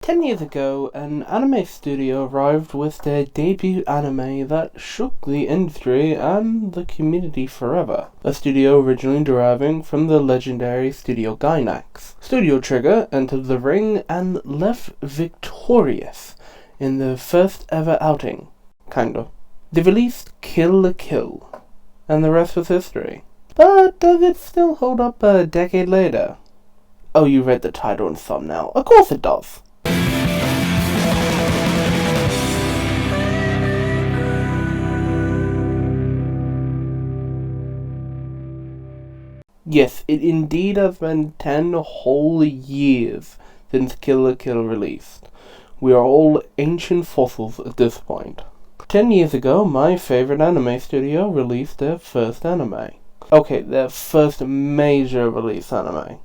10 years ago, an anime studio arrived with their debut anime that shook the industry and the community forever. A studio originally deriving from the legendary Studio Gainax. Studio Trigger entered the ring and left victorious in their first ever outing. Kinda. They released Kill la Kill, and the rest was history. But does it still hold up a decade later? Oh, you read the title and thumbnail. Of course it does. Yes, it indeed has been 10 whole years since Kill la Kill released. We are all ancient fossils at this point. 10 years ago, my favorite anime studio released their first anime. Okay, their first major release anime.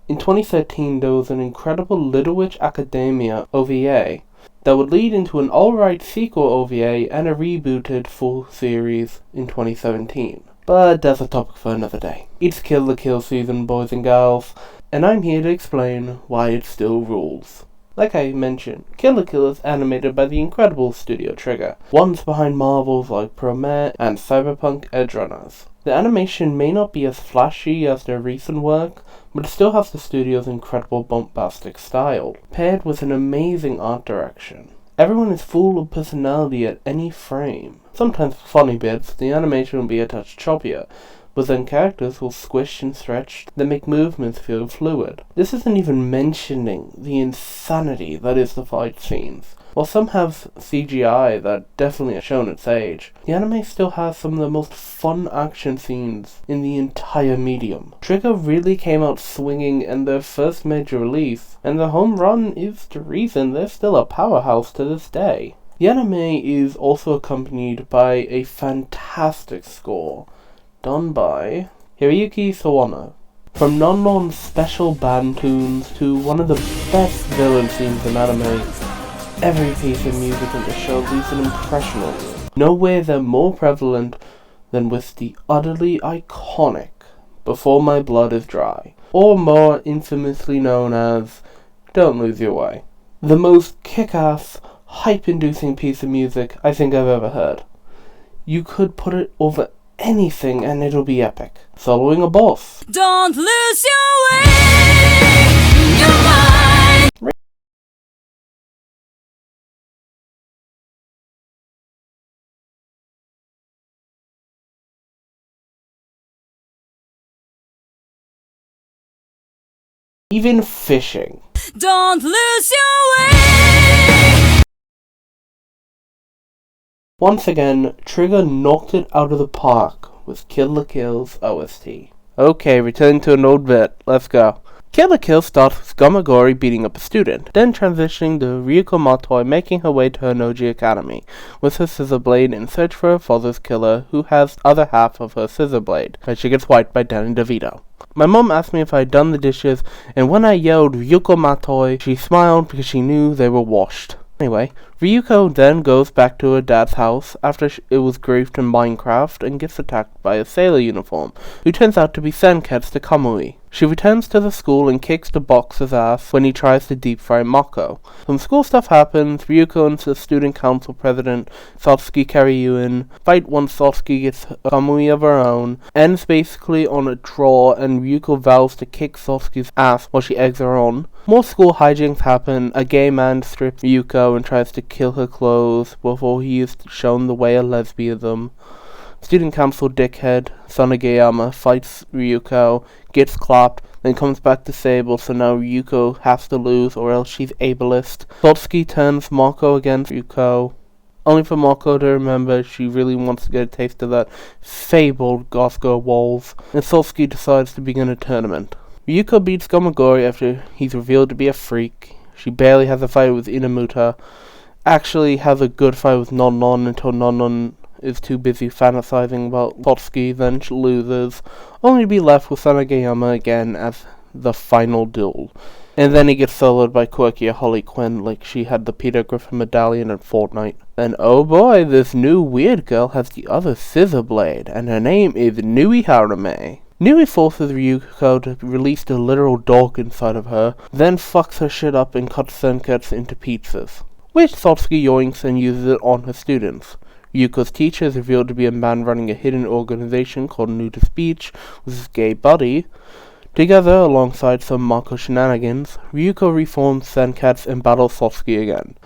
In 2013, there was an incredible Little Witch Academia OVA that would lead into an alright sequel OVA and a rebooted full series in 2017. But that's a topic for another day. It's Kill la Kill season, boys and girls, and I'm here to explain why it still rules. Like I mentioned, Kill la Kill is animated by the incredible Studio Trigger, ones behind marvels like Promare and Cyberpunk Edgerunners. The animation may not be as flashy as their recent work, but it still has the studio's incredible bombastic style, paired with an amazing art direction. Everyone is full of personality at any frame. Sometimes for funny bits, the animation will be a touch choppier, but then characters will squish and stretch that make movements feel fluid. This isn't even mentioning the insanity that is the fight scenes. While some have CGI that definitely has shown its age, the anime still has some of the most fun action scenes in the entire medium. Trigger really came out swinging in their first major release, and the home run is the reason they're still a powerhouse to this day. The anime is also accompanied by a fantastic score, done by Hiroyuki Sawano. From NONON's special band tunes to one of the best villain scenes in anime, every piece of music in the show leaves an impression on you. Nowhere they're more prevalent than with the utterly iconic Before My Blood Is Dry, or more infamously known as Don't Lose Your Way. The most kick-ass, hype-inducing piece of music I think I've ever heard. You could put it over anything and it'll be epic. Soloing a boss. Don't lose your way, your mind. Even fishing. Don't lose your way. Once again, Trigger knocked it out of the park with Kill la Kill's OST. Okay, returning to an old bit, let's go. Kill la Kill starts with Gamagori beating up a student, then transitioning to Ryuko Matoi making her way to her Noji Academy, with her scissor blade in search for her father's killer, who has the other half of her scissor blade, and she gets wiped by Danny DeVito. My mom asked me if I had done the dishes, and when I yelled Ryuko Matoi, she smiled because she knew they were washed. Anyway, Ryuko then goes back to her dad's house after it was griefed in Minecraft and gets attacked by a sailor uniform, who turns out to be Senketsu's Kamui. She returns to the school and kicks the boxer's ass when he tries to deep fry Mako. Some school stuff happens. Ryuko and the student council president, Satsuki Karyuin, fight once Satsuki gets a Kamui of her own. Ends basically on a draw, and Ryuko vows to kick Satsuki's ass while she eggs her on. More school hijinks happen. A gay man strips Ryuko and tries to kill her clothes before he is shown the way of lesbianism. Student council dickhead Sanagayama fights Ryuko, gets clapped, then comes back disabled, so now Ryuko has to lose or else she's ableist. Satsuki turns Mako against Ryuko, only for Mako to remember she really wants to get a taste of that fabled Goth Girl walls, and Satsuki decides to begin a tournament. Ryuko beats Gamagori after he's revealed to be a freak. She barely has a fight with Inamuta, actually has a good fight with NONON until NONON is too busy fantasizing about Satsuki, then she loses, only to be left with Sanagayama again as the final duel. And then he gets soloed by quirky Harley Quinn like she had the Peter Griffin medallion in Fortnite. And oh boy, this new weird girl has the other scissor blade, and her name is Nui Harume. Nui forces Ryuko to release the literal dog inside of her, then fucks her shit up and cuts Senketsu into pizzas, which Satsuki yoinks and uses it on her students. Ryuko's teacher is revealed to be a man running a hidden organization called Nudist Beach with his gay buddy. Together, alongside some Mako shenanigans, Ryuko reforms Senketsu and battles Satsuki again.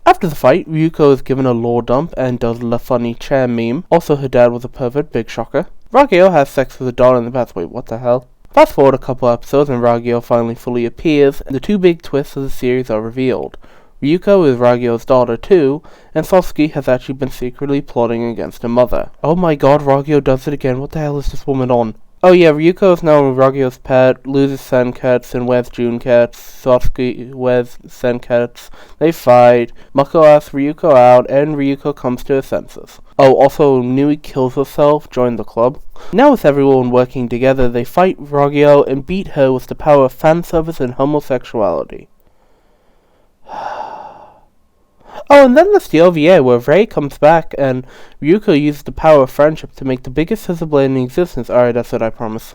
After the fight, Ryuko is given a lore dump and does the funny chair meme. Also, her dad was a pervert, big shocker. Ragyo has sex with a doll in the past. Wait, what the hell? Fast forward a couple episodes and Ragyo finally fully appears, and the two big twists of the series are revealed. Ryuko is Ragyo's daughter too, and Satsuki has actually been secretly plotting against her mother. Oh my god, Ragyo does it again. What the hell is this woman on? Oh yeah, Ryuko is now Ragyo's pet, loses Senketsu and wears Junketsu. Satsuki wears Senketsu. They fight. Mako asks Ryuko out, and Ryuko comes to her senses. Oh, also, Nui kills herself, join the club. Now with everyone working together, they fight Ragyo and beat her with the power of fan service and homosexuality. Oh, and then there's the OVA, where Rei comes back, and Ryuko uses the power of friendship to make the biggest scissor blade in existence. Alright, that's what I promise.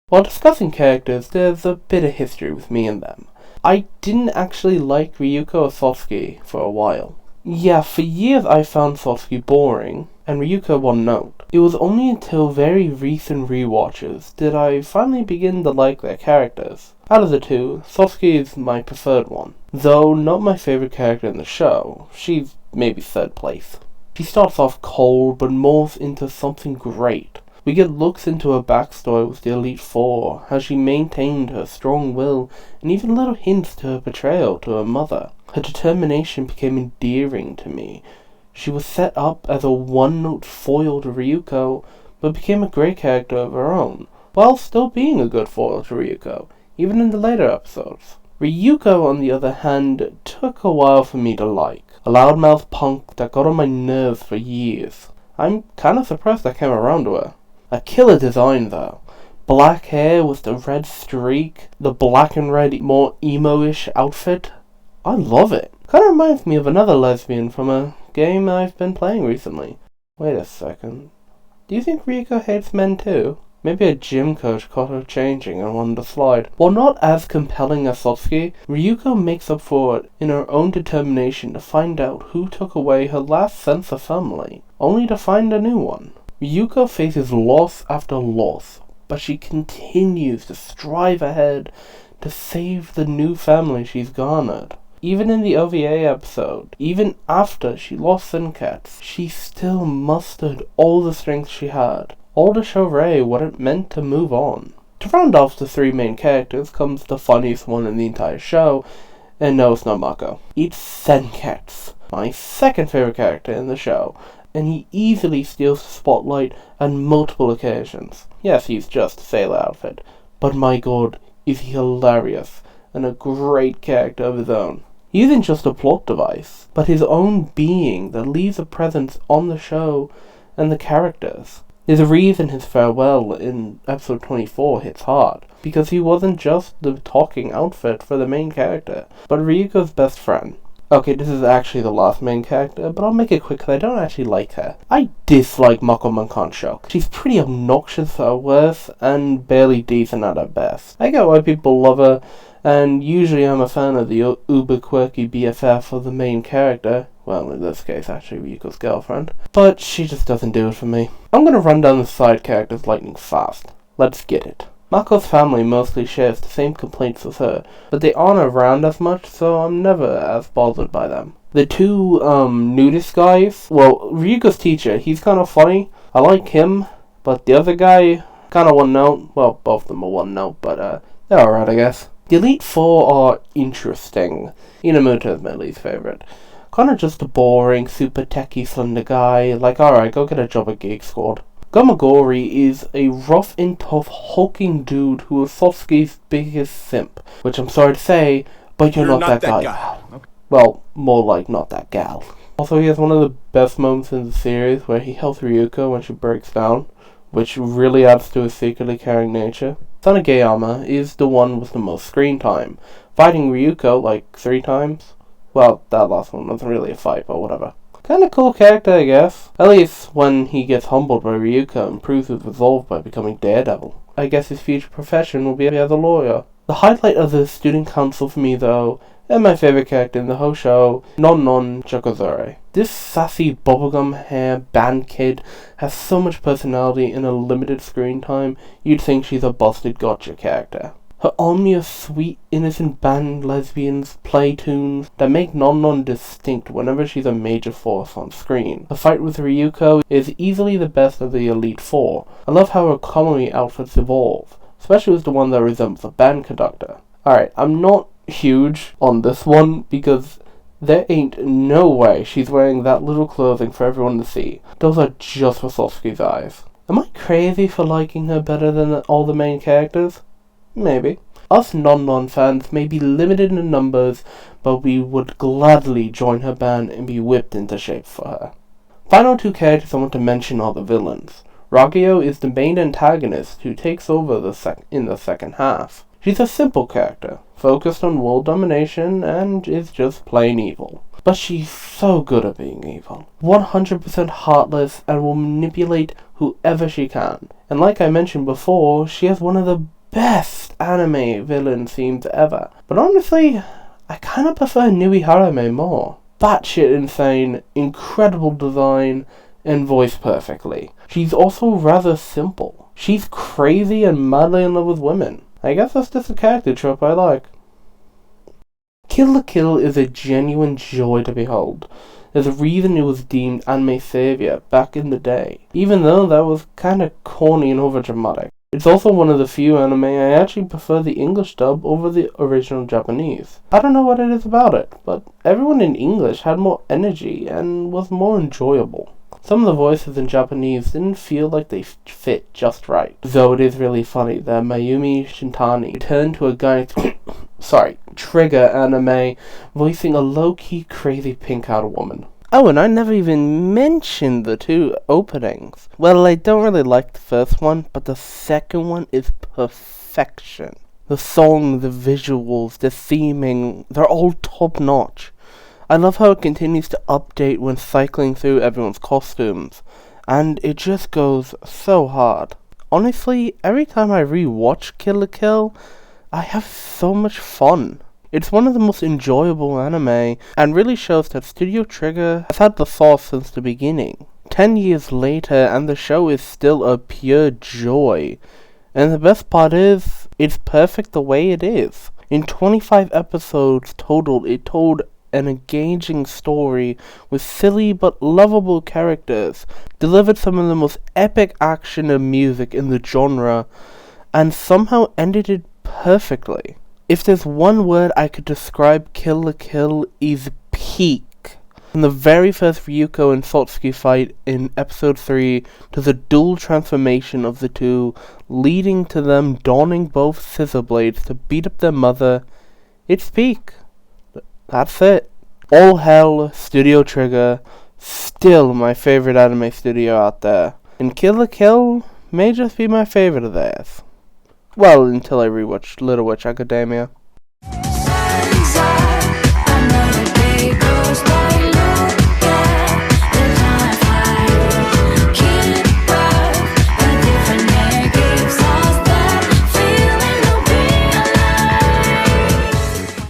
While discussing characters, there's a bit of history with me and them. I didn't actually like Ryuko or Satsuki for a while. Yeah, for years I found Satsuki boring, and Ryuko one note. It was only until very recent rewatches did I finally begin to like their characters. Out of the two, Satsuki is my preferred one. Though not my favorite character in the show, she's maybe third place. She starts off cold, but morphs into something great. We get looks into her backstory with the Elite Four, how she maintained her strong will, and even little hints to her betrayal to her mother. Her determination became endearing to me. She was set up as a one-note foil to Ryuko, but became a great character of her own, while still being a good foil to Ryuko, even in the later episodes. Ryuko, on the other hand, took a while for me to like. A loudmouth punk that got on my nerves for years. I'm kinda surprised I came around to her. A killer design though. Black hair with the red streak, the black and red more emo-ish outfit. I love it. Kinda reminds me of another lesbian from a game I've been playing recently. Wait a second. Do you think Ryuko hates men too? Maybe a gym coach caught her changing and wanted to slide. While not as compelling as Satsuki, Ryuko makes up for it in her own determination to find out who took away her last sense of family, only to find a new one. Ryuko faces loss after loss, but she continues to strive ahead to save the new family she's garnered. Even in the OVA episode, even after she lost Senketsu, she still mustered all the strength she had, all to show Rei what it meant to move on. To round off the three main characters comes the funniest one in the entire show, and no, it's not Mako. It's Senketsu, my second favorite character in the show, and he easily steals the spotlight on multiple occasions. Yes, he's just a sailor outfit, but my god, is he hilarious, and a great character of his own. He isn't just a plot device, but his own being that leaves a presence on the show and the characters. There's a reason his farewell in episode 24 hits hard, because he wasn't just the talking outfit for the main character, but Ryuko's best friend. Okay, this is actually the last main character, but I'll make it quick because I don't actually like her. I dislike Mako Mankanshok. She's pretty obnoxious at her worst, and barely decent at her best. I get why people love her, and usually I'm a fan of the uber quirky BFF of the main character. Well, in this case, actually Ryuko's girlfriend. But she just doesn't do it for me. I'm gonna run down the side characters lightning fast. Let's get it. Mako's family mostly shares the same complaints as her, but they aren't around as much, so I'm never as bothered by them. The two, nudist guys, well, Ryuko's teacher, he's kinda funny. I like him, but the other guy, kinda one note. Well, both of them are one note, but, they're alright, I guess. The Elite Four are interesting. Inamoto is my least favorite. Kinda just a boring, super techie, slender guy, like alright, go get a job at Geek Squad. Gamagori is a rough and tough hulking dude who is Satsuki's biggest simp, which I'm sorry to say, but you're not that guy. Okay. Well, more like not that gal. Also, he has one of the best moments in the series where he helps Ryuko when she breaks down, which really adds to his secretly caring nature. Sanageyama is the one with the most screen time, fighting Ryuko like 3 times. Well, that last one wasn't really a fight, but whatever. Kinda cool character, I guess. At least when he gets humbled by Ryuko and proves his resolve by becoming Daredevil. I guess his future profession will be as a lawyer. The highlight of the student council for me, though, and my favorite character in the whole show, NONON JAKUZURE. This sassy bubblegum hair band kid has so much personality in a limited screen time, you'd think she's a busted gotcha character. Her army of sweet, innocent band lesbians play tunes that make NONON distinct whenever she's a major force on screen. The fight with Ryuko is easily the best of the Elite Four. I love how her comedy outfits evolve, especially with the one that resembles a band conductor. Alright, I'm not huge on this one because there ain't no way she's wearing that little clothing for everyone to see. Those are just for Sasuke's eyes. Am I crazy for liking her better than all the main characters? Maybe. Us NONON fans may be limited in numbers, but we would gladly join her band and be whipped into shape for her. Final two characters I want to mention are the villains. Ryuko is the main antagonist who takes over in the second half. She's a simple character, focused on world domination, and is just plain evil. But she's so good at being evil. 100% heartless and will manipulate whoever she can. And like I mentioned before, she has one of the best anime villain themes ever. But honestly, I kinda prefer Nui Harame more. Batshit insane, incredible design, and voiced perfectly. She's also rather simple. She's crazy and madly in love with women. I guess that's just a character trope I like. Kill la Kill is a genuine joy to behold. There's a reason it was deemed anime savior back in the day, even though that was kinda corny and overdramatic. It's also one of the few anime I actually prefer the English dub over the original Japanese. I don't know what it is about it, but everyone in English had more energy and was more enjoyable. Some of the voices in Japanese didn't feel like they fit just right. Though it is really funny that Mayumi Shintani turned to a guy Trigger anime voicing a low-key crazy pink-eyed woman. Oh, and I never even mentioned the two openings. Well, I don't really like the first one, but the second one is perfection. The song, the visuals, the theming, they're all top-notch. I love how it continues to update when cycling through everyone's costumes, and it just goes so hard. Honestly, every time I rewatch Kill la Kill, I have so much fun. It's one of the most enjoyable anime, and really shows that Studio Trigger has had the sauce since the beginning. 10 years later, and the show is still a pure joy. And the best part is, it's perfect the way it is. In 25 episodes total, it told an engaging story with silly but lovable characters, delivered some of the most epic action and music in the genre, and somehow ended it perfectly. If there's one word I could describe Kill la Kill, is peak. From the very first Ryuko and Satsuki fight in episode 3 to the dual transformation of the two, leading to them donning both scissor blades to beat up their mother, it's peak. That's it. All hell, Studio Trigger, still my favorite anime studio out there. And Kill la Kill may just be my favorite of theirs. Well, until I rewatched Little Witch Academia.